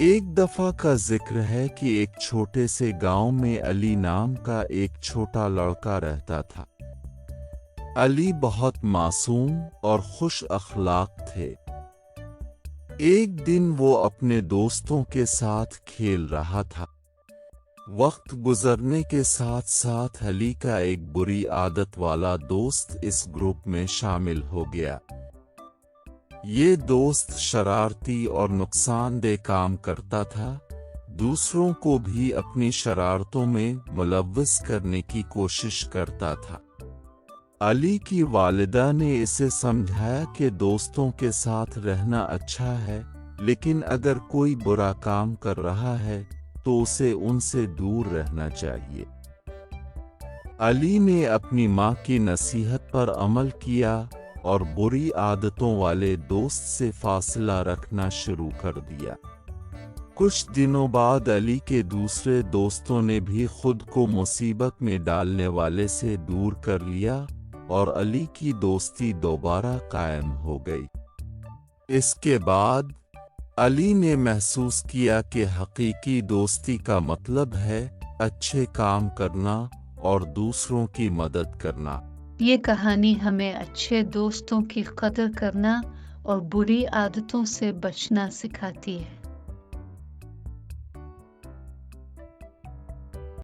ایک دفعہ کا ذکر ہے کہ ایک چھوٹے سے گاؤں میں علی نام کا ایک چھوٹا لڑکا رہتا تھا۔ علی بہت معصوم اور خوش اخلاق تھے۔ ایک دن وہ اپنے دوستوں کے ساتھ کھیل رہا تھا۔ وقت گزرنے کے ساتھ ساتھ علی کا ایک بری عادت والا دوست اس گروپ میں شامل ہو گیا۔ یہ دوست شرارتی اور نقصان دہ کام کرتا تھا، دوسروں کو بھی اپنی شرارتوں میں ملوث کرنے کی کوشش کرتا تھا۔ علی کی والدہ نے اسے سمجھایا کہ دوستوں کے ساتھ رہنا اچھا ہے، لیکن اگر کوئی برا کام کر رہا ہے تو اسے ان سے دور رہنا چاہیے۔ علی نے اپنی ماں کی نصیحت پر عمل کیا اور بری عادتوں والے دوست سے فاصلہ رکھنا شروع کر دیا۔ کچھ دنوں بعد علی کے دوسرے دوستوں نے بھی خود کو مصیبت میں ڈالنے والے سے دور کر لیا اور علی کی دوستی دوبارہ قائم ہو گئی۔ اس کے بعد علی نے محسوس کیا کہ حقیقی دوستی کا مطلب ہے اچھے کام کرنا اور دوسروں کی مدد کرنا۔ یہ کہانی ہمیں اچھے دوستوں کی قدر کرنا اور بری عادتوں سے بچنا سکھاتی ہے۔